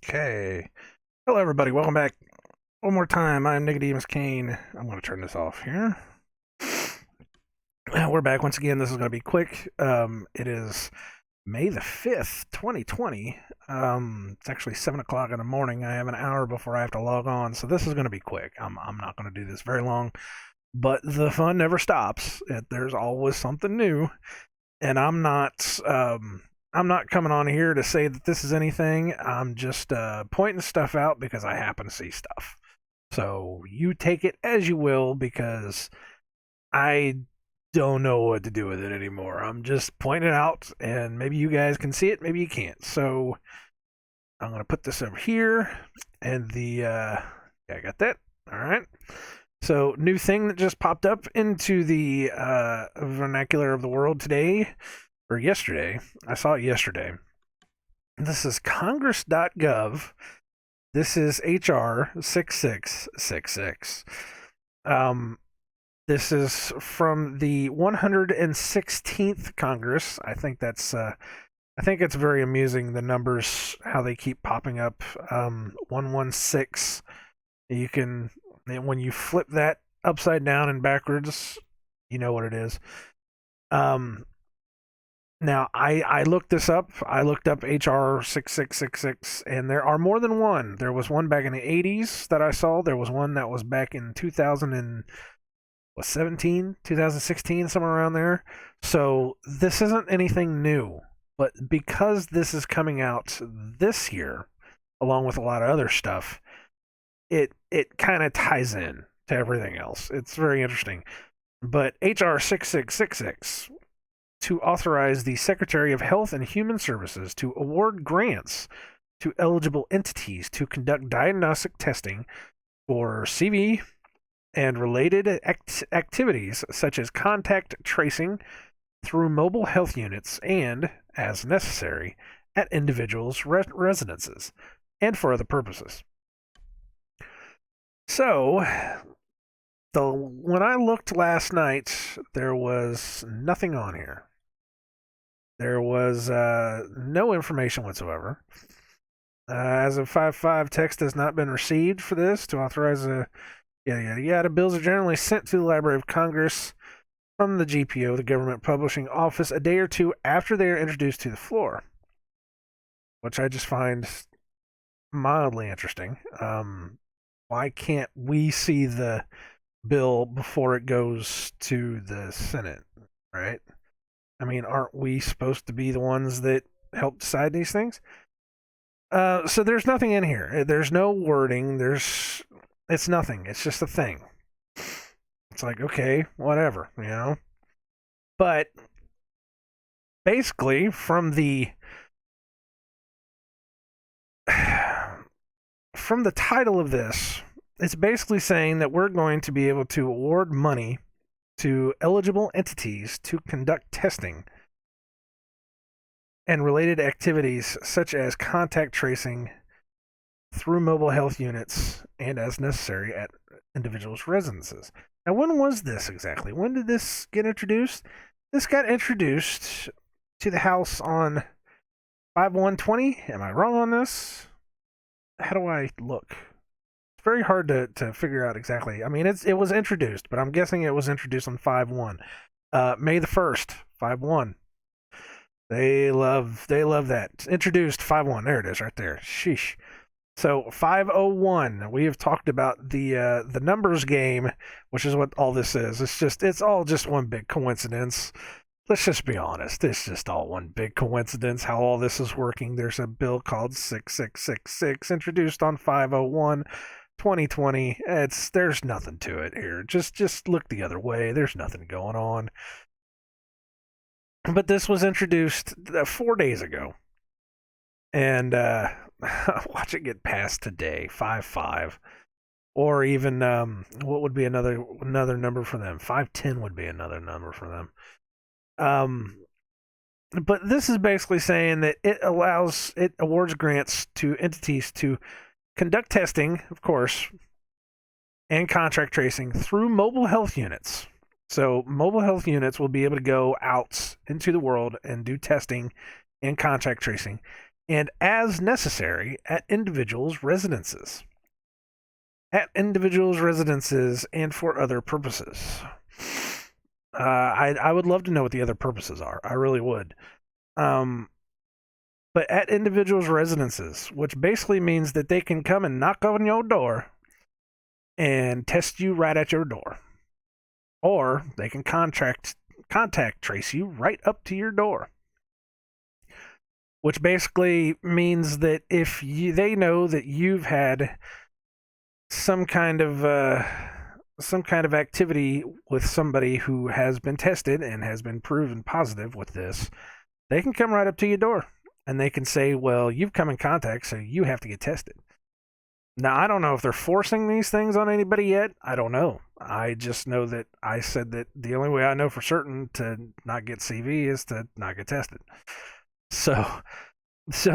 Okay. Hello, everybody. Welcome back. One more time. I'm Nicodemus Kane. I'm going to turn this off here. We're back once again. This is going to be quick. It is May the 5th, 2020. It's actually 7 o'clock in the morning. I have an hour before I have to log on, so this is going to be quick. I'm not going to do this very long, but the fun never stops. There's always something new, and I'm not coming on here to say that this is anything. I'm just pointing stuff out because I happen to see stuff. So you take it as you will because I don't know what to do with it anymore. I'm just pointing it out, and maybe you guys can see it, maybe you can't. So I'm going to put this over here, and yeah, I got that. All right. So, new thing that just popped up into the vernacular of the world today, or yesterday. I saw it yesterday. This is congress.gov. This is HR 6666. This is from the 116th Congress. I think it's very amusing, the numbers, how they keep popping up. 116. You can, when you flip that upside down and backwards, you know what it is. Now, I looked this up. I looked up HR 6666, and there are more than one. There was one back in the 80s that I saw. There was one that was back in 2017, 2016, somewhere around there. So this isn't anything new. But because this is coming out this year, along with a lot of other stuff, it kind of ties in to everything else. It's very interesting. But HR 6666, to authorize the Secretary of Health and Human Services to award grants to eligible entities to conduct diagnostic testing for CV and related activities such as contact tracing through mobile health units and, as necessary, at individuals' residences and for other purposes. So, when I looked last night, there was nothing on here. There was no information whatsoever. As of 5/5, text has not been received for this to authorize a yada yada yada. Bills are generally sent to the Library of Congress from the GPO, the Government Publishing Office, a day or two after they are introduced to the floor, which I just find mildly interesting. Why can't we see the bill before it goes to the Senate, right? I mean, aren't we supposed to be the ones that help decide these things? So there's nothing in here. There's no wording. It's nothing. It's just a thing. It's like, okay, whatever, you know? But basically, from the title of this, it's basically saying that we're going to be able to award money to eligible entities to conduct testing and related activities such as contact tracing through mobile health units and as necessary at individuals' residences. Now, when was this exactly? When did this get introduced? This got introduced to the House on 5/1/20. Am I wrong on this? How do I look? Very hard to figure out exactly. I mean, it was introduced, but I'm guessing it was introduced on 5/1. May the 1st, 5/1. They love that. It's introduced 5/1. There it is, right there. Sheesh. So 501. We have talked about the numbers game, which is what all this is. It's all just one big coincidence. Let's just be honest. It's just all one big coincidence how all this is working. There's a bill called 6666 introduced on 501. 2020. There's nothing to it here. Just look the other way. There's nothing going on. But this was introduced 4 days ago, and watch it get passed today, 5/5, or even what would be another number for them? 5/10 would be another number for them. But this is basically saying that it awards grants to entities to conduct testing, of course, and contract tracing through mobile health units. So mobile health units will be able to go out into the world and do testing and contact tracing and as necessary at individuals' residences. At individuals' residences and for other purposes. I would love to know what the other purposes are. I really would. But at individuals' residences, which basically means that they can come and knock on your door and test you right at your door. Or they can contact trace you right up to your door. Which basically means that if they know that you've had some kind of activity with somebody who has been tested and has been proven positive with this, they can come right up to your door and they can say, well, you've come in contact, so you have to get tested. Now, I don't know if they're forcing these things on anybody yet. I don't know. I just know that I said that the only way I know for certain to not get CV is to not get tested. So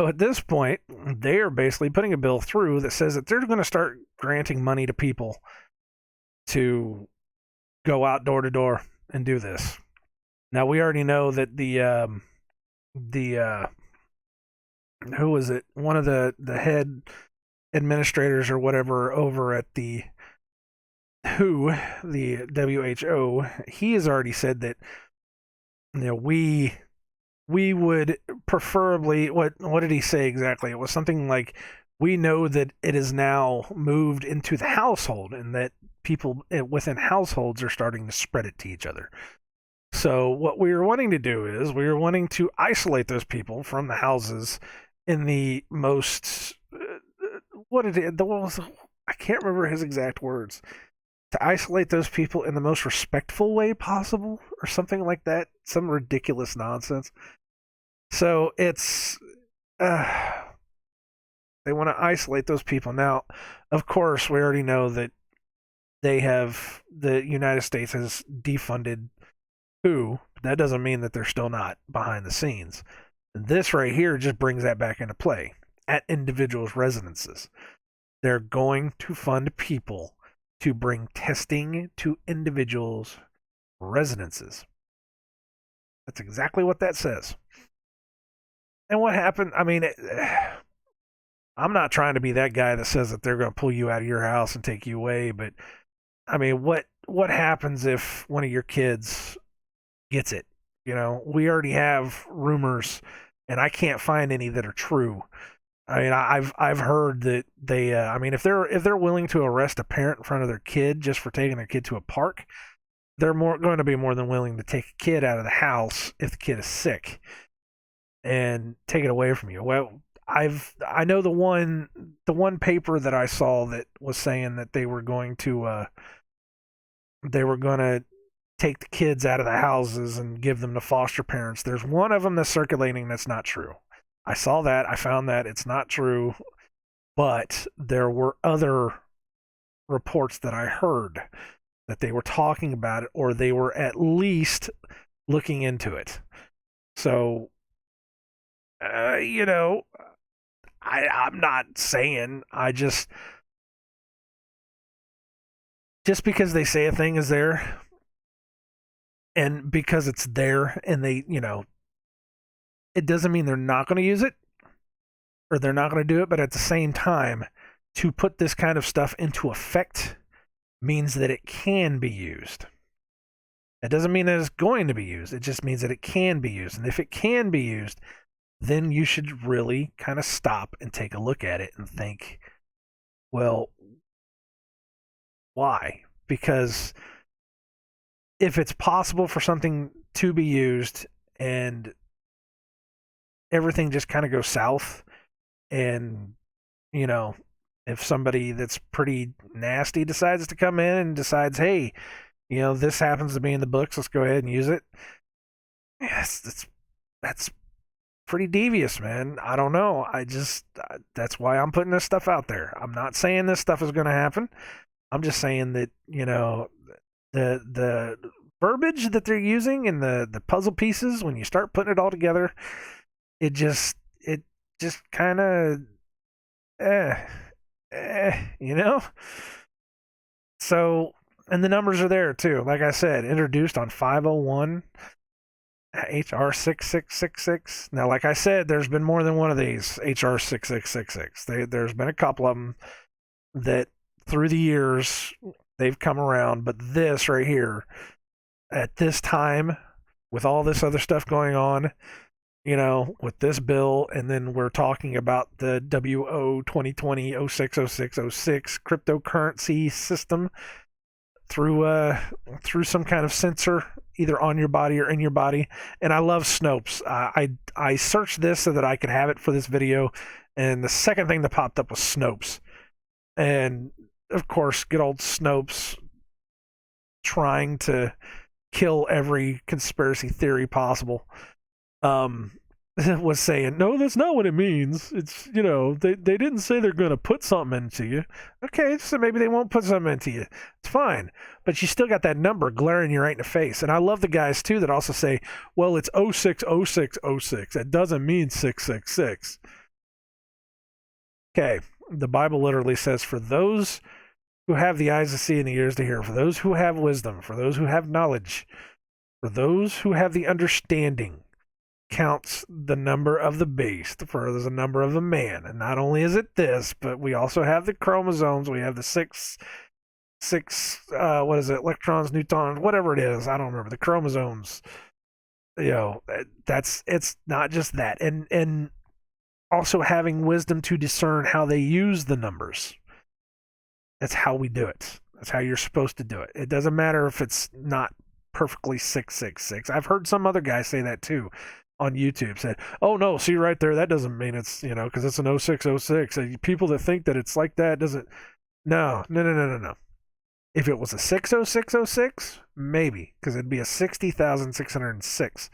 at this point, they are basically putting a bill through that says that they're going to start granting money to people to go out door to door and do this. Now, we already know that who was it? One of the head administrators or whatever over at the WHO, he has already said that, you know, we would preferably, what did he say exactly? It was something like, we know that it is now moved into the household and that people within households are starting to spread it to each other. So what we were wanting to do is we were wanting to isolate those people from the houses in the most I can't remember his exact words. To isolate those people in the most respectful way possible, or something like that. Some ridiculous nonsense. So it's they want to isolate those people. Now, of course, we already know that the United States has defunded WHO. That doesn't mean that they're still not behind the scenes. This right here just brings that back into play. At individuals' residences, they're going to fund people to bring testing to individuals' residences. That's exactly what that says. And what happened? I mean, I'm not trying to be that guy that says that they're going to pull you out of your house and take you away, but I mean, what happens if one of your kids gets it? You know, we already have rumors, and I can't find any that are true. I mean, I've heard that they. I mean, if they're willing to arrest a parent in front of their kid just for taking their kid to a park, they're going to be more than willing to take a kid out of the house if the kid is sick and take it away from you. Well, I know the one paper that I saw that was saying that they were going to take the kids out of the houses and give them to foster parents. There's one of them that's circulating that's not true. I saw that. I found that it's not true, but there were other reports that I heard that they were talking about it, or they were at least looking into it. So, you know, I'm not saying, I just because they say a thing is there, and because it's there, and they, you know, it doesn't mean they're not going to use it or they're not going to do it. But at the same time, to put this kind of stuff into effect means that it can be used. It doesn't mean that it's going to be used. It just means that it can be used. And if it can be used, then you should really kind of stop and take a look at it and think, well, why? Because if it's possible for something to be used and everything just kind of goes south, and, you know, if somebody that's pretty nasty decides to come in and decides, hey, you know, this happens to be in the books, let's go ahead and use it. Yes, that's pretty devious, man. I don't know. That's why I'm putting this stuff out there. I'm not saying this stuff is going to happen. I'm just saying that, you know, the verbiage that they're using and the puzzle pieces, when you start putting it all together, it just kind of, you know? So, and the numbers are there too. Like I said, introduced on 501. HR6666. Now, like I said, there's been more than one of these HR6666. There's been a couple of them that through the years they've come around, but this right here, at this time, with all this other stuff going on, with this bill, and then we're talking about the WO2020 060606 cryptocurrency system through some kind of sensor either on your body or in your body. And I love Snopes. I searched this so that I could have it for this video, and the second thing that popped up was Snopes. And of course, good old Snopes trying to kill every conspiracy theory possible. Was saying, no, that's not what it means. It's, they didn't say they're going to put something into you. Okay, so maybe they won't put something into you. It's fine. But you still got that number glaring you right in the face. And I love the guys, too, that also say, well, it's 060606. That doesn't mean 666. Okay, the Bible literally says, for those who have the eyes to see and the ears to hear, for those who have wisdom, for those who have knowledge, for those who have the understanding, counts the number of the beast, for there's a number of the man. And not only is it this, but we also have the chromosomes. We have the six what is it, electrons, neutrons, whatever it is, I don't remember, the chromosomes. It's not just that, and also having wisdom to discern how they use the numbers. That's how we do it. That's how you're supposed to do it. It doesn't matter if it's not perfectly 666. I've heard some other guy say that too on YouTube, said, oh no, see right there, that doesn't mean it's, because it's an 0606. People that think that it's like that doesn't, no. If it was a 60606, maybe, because it'd be a 60,606.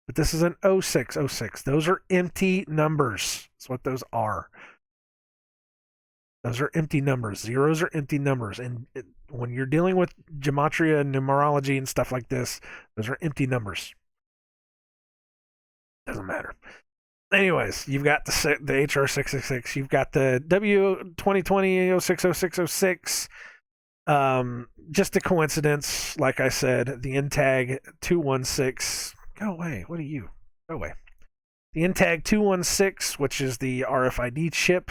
But this is an 0606. Those are empty numbers. That's what those are. Those are empty numbers. Zeros are empty numbers. And when you're dealing with gematria and numerology and stuff like this, those are empty numbers. Doesn't matter. Anyways, you've got the HR666. You've got the W2020 060606. Just a coincidence, like I said. The NTAG216. Go away. What are you? Go away. The NTAG216, which is the RFID chip,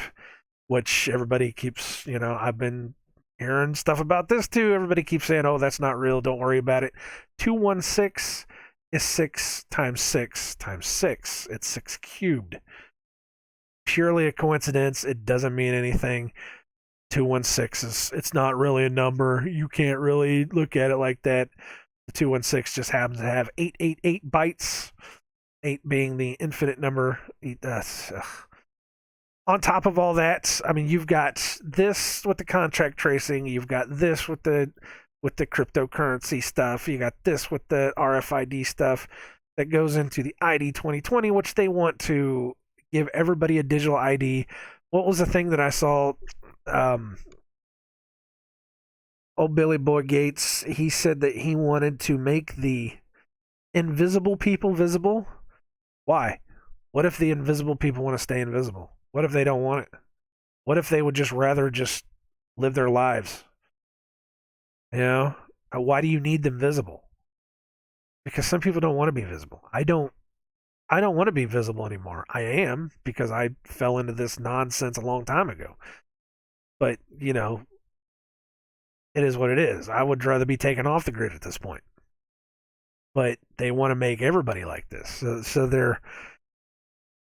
which everybody keeps, I've been hearing stuff about this too. Everybody keeps saying, oh, that's not real. Don't worry about it. 216 is 6 times 6 times 6. It's 6 cubed. Purely a coincidence. It doesn't mean anything. 216 it's not really a number. You can't really look at it like that. The 216 just happens to have 888 bytes. 8 being the infinite number. On top of all that, I mean, you've got this with the contract tracing. You've got this with the cryptocurrency stuff. You got this with the RFID stuff that goes into the ID2020, which they want to give everybody a digital ID. What was the thing that I saw? Old Billy Boy Gates, he said that he wanted to make the invisible people visible. Why? What if the invisible people want to stay invisible? What if they don't want it? What if they would just rather just live their lives? Why do you need them visible? Because some people don't want to be visible. I don't want to be visible anymore. I am, because I fell into this nonsense a long time ago. But, it is what it is. I would rather be taken off the grid at this point. But they want to make everybody like this. So they're,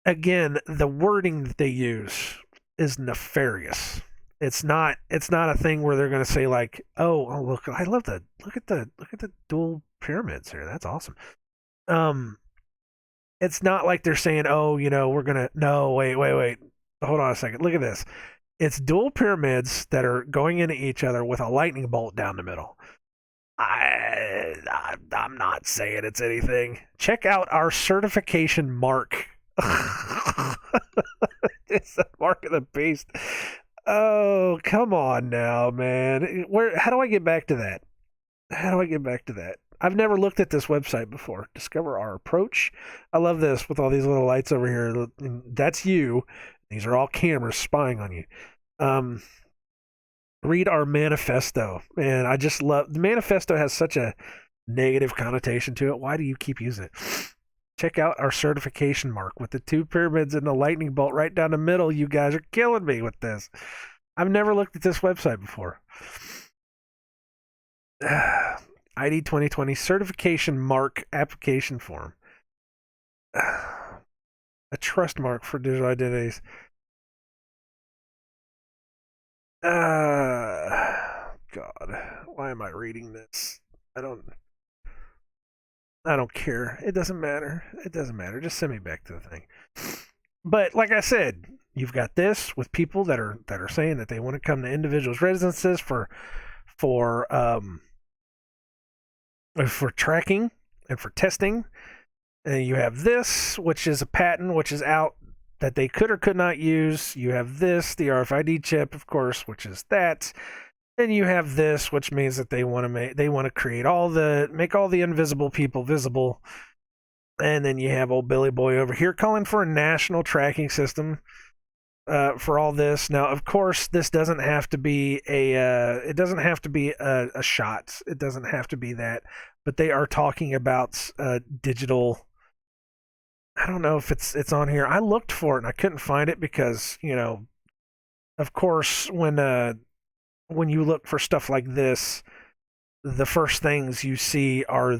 again, the wording that they use is nefarious. It's not a thing where they're going to say like, oh, look, I love the look at the dual pyramids here. That's awesome. It's not like they're saying, oh, we're going to, no, wait. Hold on a second. Look at this. It's dual pyramids that are going into each other with a lightning bolt down the middle. I'm not saying it's anything. Check out our certification mark. It's the mark of the beast. Oh, come on now, man. How do I get back to that? I've never looked at this website before. Discover our approach. I love this with all these little lights over here. That's you. These are all cameras spying on you. Read our manifesto. Man, I just love... The manifesto has such a negative connotation to it. Why do you keep using it? Check out our certification mark with the two pyramids and the lightning bolt right down the middle. You guys are killing me with this. I've never looked at this website before. ID2020 certification mark application form. A trust mark for digital identities. God, why am I reading this? I don't care. It doesn't matter. It doesn't matter. Just send me back to the thing. But like I said, you've got this with people that are saying that they want to come to individuals' residences for tracking and for testing. And you have this, which is a patent which is out that they could or could not use. You have this, the RFID chip, of course, which is that. Then you have this, which means that they want to create make all the invisible people visible. And then you have old Billy Boy over here calling for a national tracking system for all this. Now, of course, this doesn't have to be a shot. It doesn't have to be that. But they are talking about digital. I don't know if it's on here. I looked for it and I couldn't find it because, of course, when you look for stuff like this, the first things you see are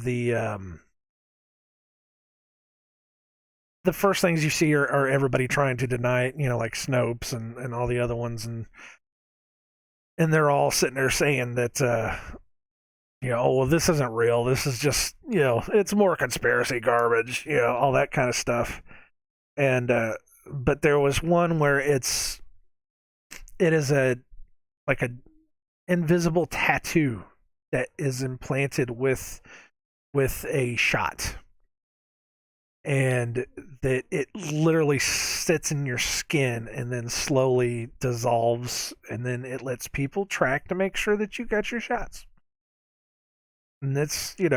are everybody trying to deny it, like Snopes and all the other ones, and they're all sitting there saying that oh, well, this isn't real. This is just, it's more conspiracy garbage, all that kind of stuff. And but there was one where it is a invisible tattoo that is implanted with a shot, and that it literally sits in your skin and then slowly dissolves, and then it lets people track to make sure that you got your shots. And it's, you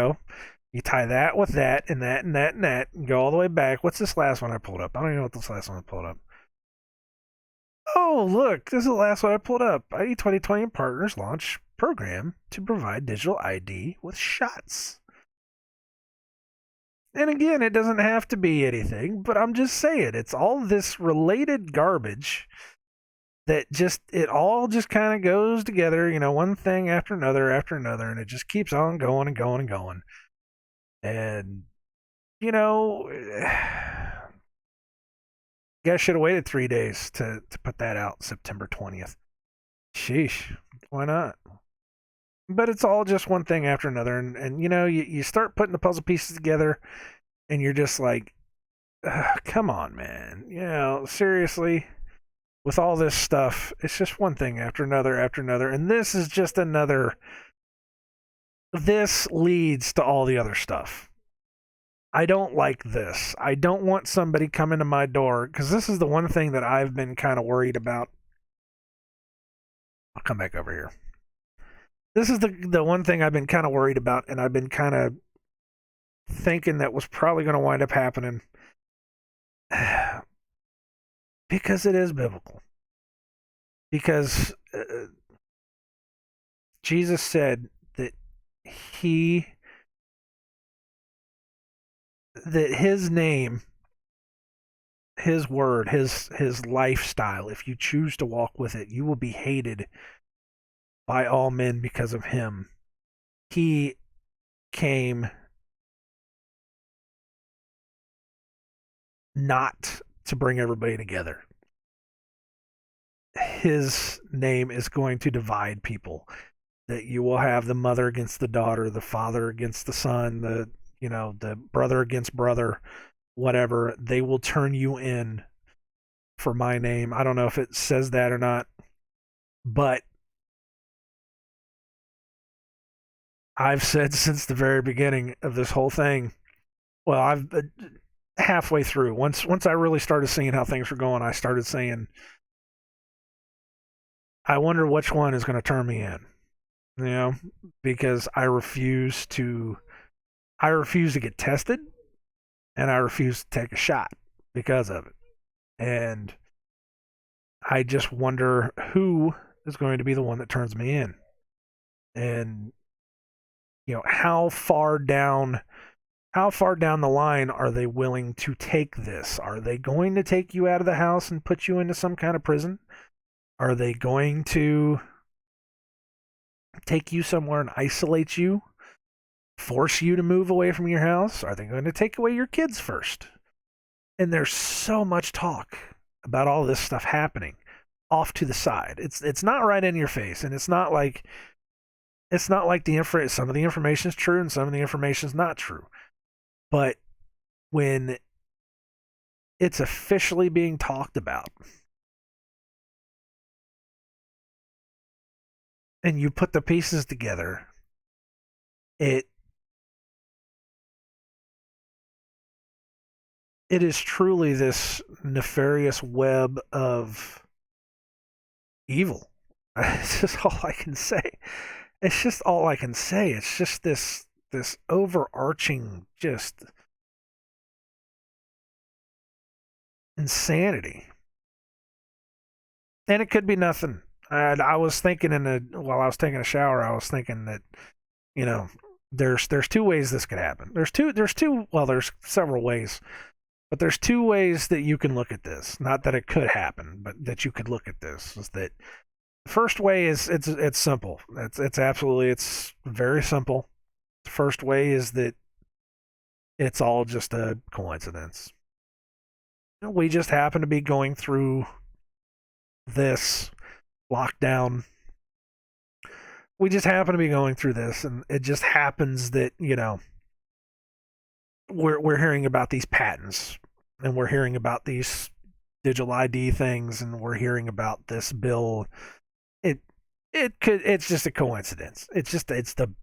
tie that with that and that and that and that and go all the way back. What's this last one I pulled up? I don't even know what this last one I pulled up. Oh, look, this is the last one I pulled up. ID2020 and Partners launch program to provide digital ID with shots. And again, it doesn't have to be anything, but I'm just saying, it's all this related garbage that it all just kind of goes together, one thing after another, and it just keeps on going and going and going. And, you guys should have waited 3 days to put that out September 20th. Sheesh, why not? But it's all just one thing after another, and you start putting the puzzle pieces together, and you're just like, come on, man, seriously. With all this stuff, it's just one thing after another, and this is just another. This leads to all the other stuff. I don't like this. I don't want somebody coming to my door, because this is the one thing that I've been kind of worried about. I'll come back over here. This is the one thing I've been kind of worried about, and I've been kind of thinking that was probably going to wind up happening. Because it is biblical. Because Jesus said that his name, his word, his lifestyle, if you choose to walk with it, you will be hated by all men because of him. He came not to bring everybody together. His name is going to divide people. That you will have the mother against the daughter, the father against the son, the brother against brother, whatever. They will turn you in for my name. I don't know if it says that or not, but I've said since the very beginning of this whole thing, well, I've halfway through, once I really started seeing how things were going, I started saying, I wonder which one is going to turn me in, because I refuse to get tested, and I refuse to take a shot because of it. And I just wonder who is going to be the one that turns me in. And how far down the line are they willing to take this? Are they going to take you out of the house and put you into some kind of prison? Are they going to take you somewhere and isolate you, force you to move away from your house? Are they going to take away your kids first? And there's so much talk about all this stuff happening off to the side. It's not right in your face, and it's not like some of the information is true and some of the information is not true. But when it's officially being talked about and you put the pieces together, it is truly this nefarious web of evil. It's just all I can say. It's just all I can say. It's just this overarching just insanity. And it could be nothing. I was thinking while I was taking a shower, I was thinking that, there's two ways this could happen. There's several ways, but there's two ways that you can look at this. Not that it could happen, but that you could look at this. Is that the first way is it's simple. It's very simple. The first way is that it's all just a coincidence. We just happen to be going through this lockdown. We just happen to be going through this, and it just happens that we're hearing about these patents, and we're hearing about these digital ID things, and we're hearing about this bill. It's just a coincidence. It's the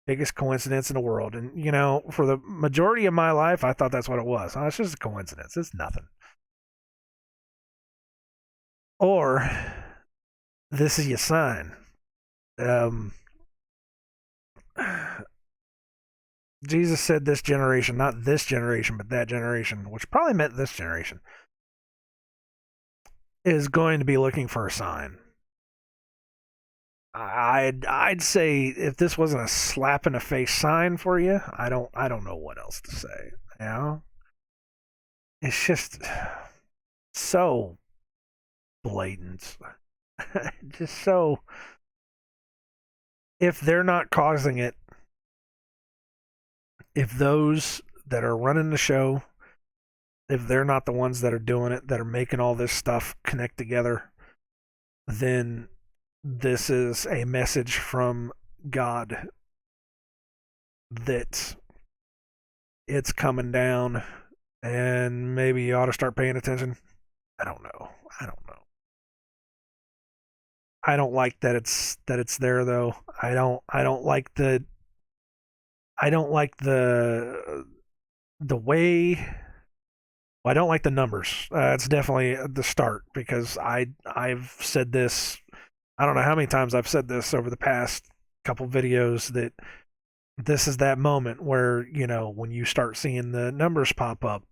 biggest coincidence in the world, and for the majority of my life, I thought that's what it was. Oh, it's just a coincidence. It's nothing. Or this is your sign. Jesus said this generation, not this generation, but that generation, which probably meant this generation, is going to be looking for a sign. I'd say if this wasn't a slap in the face sign for you, I don't know what else to say. It's just so blatant. Just so, if they're not causing it, if those that are running the show, if they're not the ones that are doing it, that are making all this stuff connect together, then this is a message from God that it's coming down, and maybe you ought to start paying attention. I don't know. I don't like that it's there though. I don't like the way. Well, I don't like the numbers. It's definitely the start, because I've said this. I don't know how many times I've said this over the past couple videos, that this is that moment where when you start seeing the numbers pop up,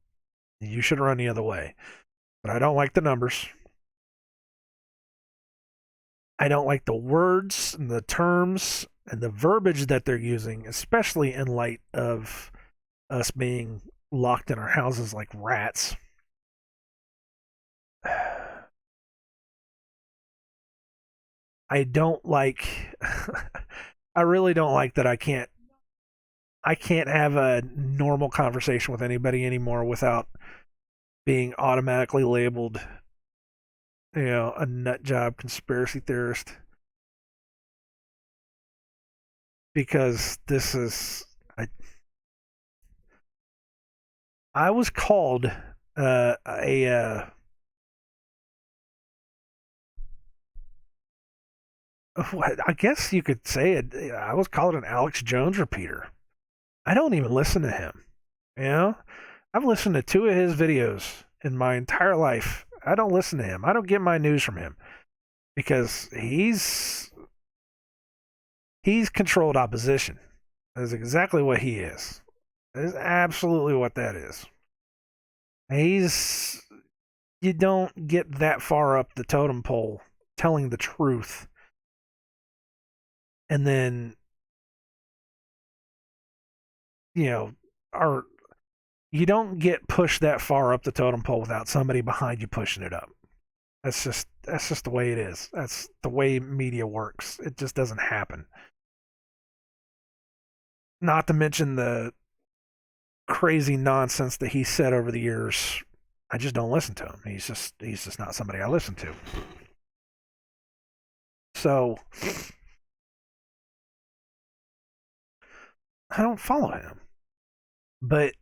you should run the other way. But I don't like the numbers. I don't like the words and the terms and the verbiage that they're using, especially in light of us being locked in our houses like rats. I don't like I really don't like that I can't have a normal conversation with anybody anymore without being automatically labeled a nut job conspiracy theorist, because this is I was called I guess you could say it. I was called an Alex Jones repeater. I don't even listen to him. I've listened to 2 of his videos in my entire life. I don't listen to him. I don't get my news from him, because he's controlled opposition. That is exactly what he is. That is absolutely what that is. You don't get that far up the totem pole telling the truth and then you know, are you don't get pushed that far up the totem pole without somebody behind you pushing it up. That's just the way it is. That's the way media works. It just doesn't happen. Not to mention the crazy nonsense that he said over the years. I just don't listen to him. He's just not somebody I listen to. So I don't follow him. But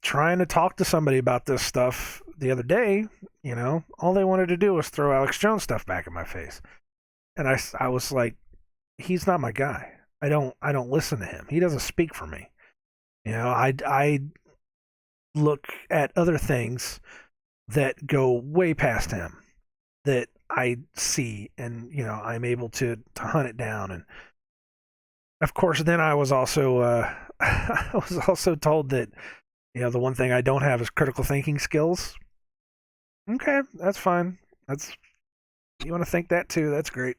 trying to talk to somebody about this stuff the other day, all they wanted to do was throw Alex Jones stuff back in my face. And I was like, he's not my guy. I don't listen to him. He doesn't speak for me. I look at other things that go way past him that I see, and I'm able to hunt it down. And of course, then I was also I was also told that the one thing I don't have is critical thinking skills. Okay, that's fine. That's You want to think that too. That's great.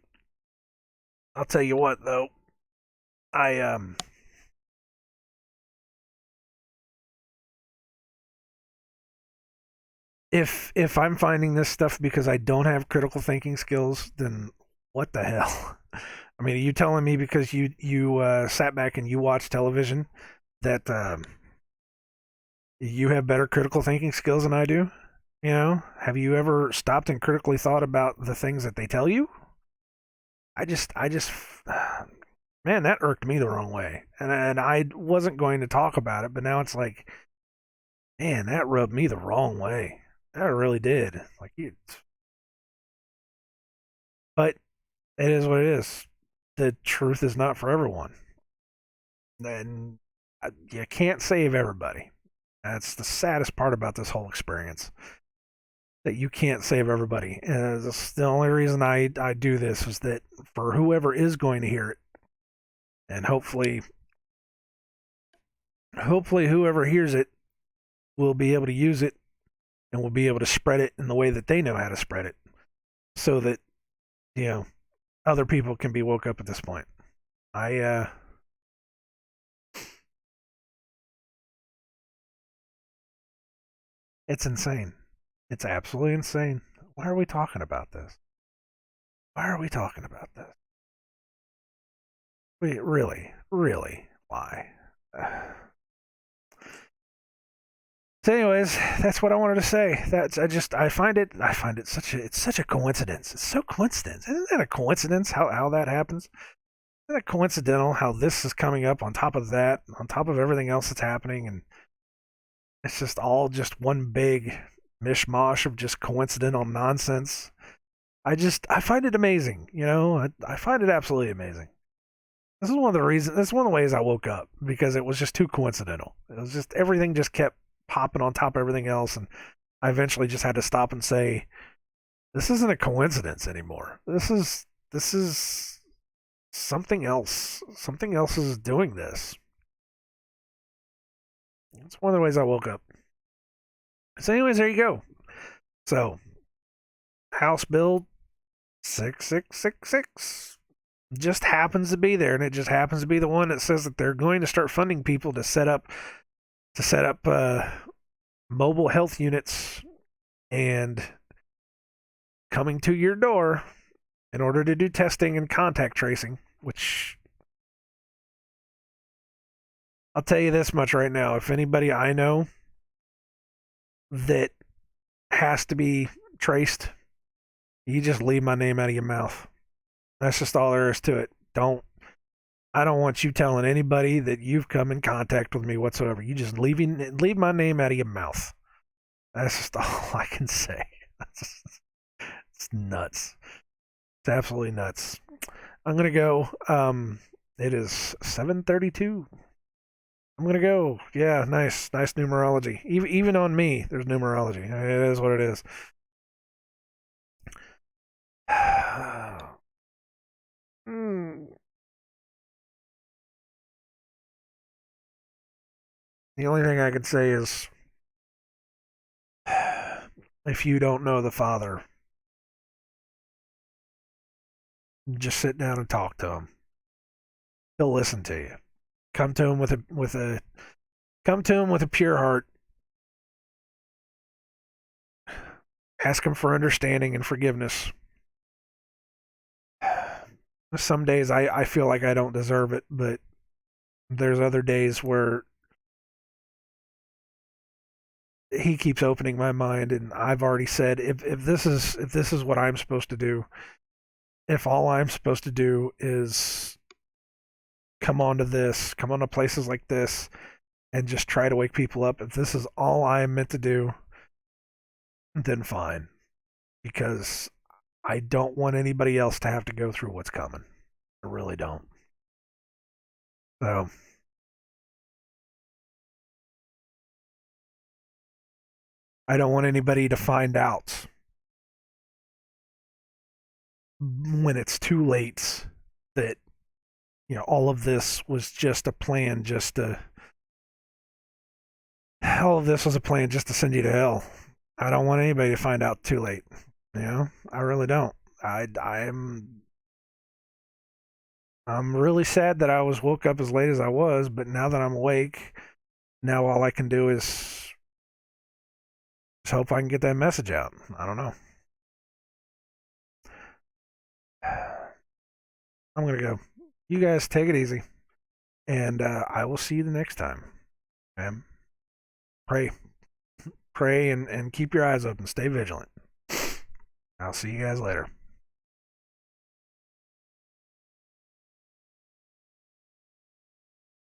I'll tell you what though. I if I'm finding this stuff because I don't have critical thinking skills, then what the hell? I mean, are you telling me because you sat back and you watched television that you have better critical thinking skills than I do? Have you ever stopped and critically thought about the things that they tell you? I just, man, that irked me the wrong way, and I wasn't going to talk about it, but now it's like, man, that rubbed me the wrong way. That really did. But it is what it is. The truth is not for everyone, and you can't save everybody. That's the saddest part about this whole experience. That you can't save everybody. And the only reason I do this is that for whoever is going to hear it, and hopefully whoever hears it will be able to use it and will be able to spread it in the way that they know how to spread it, so that you know other people can be woke up at this point. I It's insane. It's absolutely insane. Why are we talking about this? Why are we talking about this? Wait, really, really, why? So, anyways, that's what I wanted to say. I find it such a coincidence. It's so coincidence. Isn't that a coincidence? How that happens? Isn't that coincidental? How this is coming up on top of that, on top of everything else that's happening, and it's just all just one big mishmash of just coincidental nonsense. I find it amazing. I find it absolutely amazing. This is one of the reasons. This is one of the ways I woke up, because it was just too coincidental. It was just everything just kept popping on top of everything else, and I eventually just had to stop and say, "This isn't a coincidence anymore. This is something else. Something else is doing this." It's one of the ways I woke up. So, anyways, there you go. So, House Bill 6666 just happens to be there, and it just happens to be the one that says that they're going to start funding people to set up mobile health units and coming to your door in order to do testing and contact tracing. Which, I'll tell you this much right now: if anybody I know that has to be traced, you just leave my name out of your mouth. That's just all there is to it. I don't want you telling anybody that you've come in contact with me whatsoever. You just leave my name out of your mouth. That's just all I can say. It's nuts. It's absolutely nuts. I'm gonna go. It is 7:32. I'm gonna go. Yeah, nice numerology. Even on me, there's numerology. It is what it is. Hmm. The only thing I can say is, if you don't know the Father, just sit down and talk to him. He'll listen to you. Come to him with a pure heart. Ask him for understanding and forgiveness. Some days I feel like I don't deserve it, but there's other days where he keeps opening my mind, and I've already said if this is what I'm supposed to do, if all I'm supposed to do is come on to places like this and just try to wake people up, if this is all I'm meant to do, then fine. Because I don't want anybody else to have to go through what's coming. I really don't. So I don't want anybody to find out when it's too late that all of this was just a plan, all of this was a plan just to send you to hell. I don't want anybody to find out too late. I really don't. I'm really sad that I was woke up as late as I was, but now that I'm awake, now all I can do is just hope I can get that message out. I don't know. I'm gonna go. You guys take it easy, and I will see you the next time. Okay? Pray, pray, and keep your eyes open. Stay vigilant. I'll see you guys later.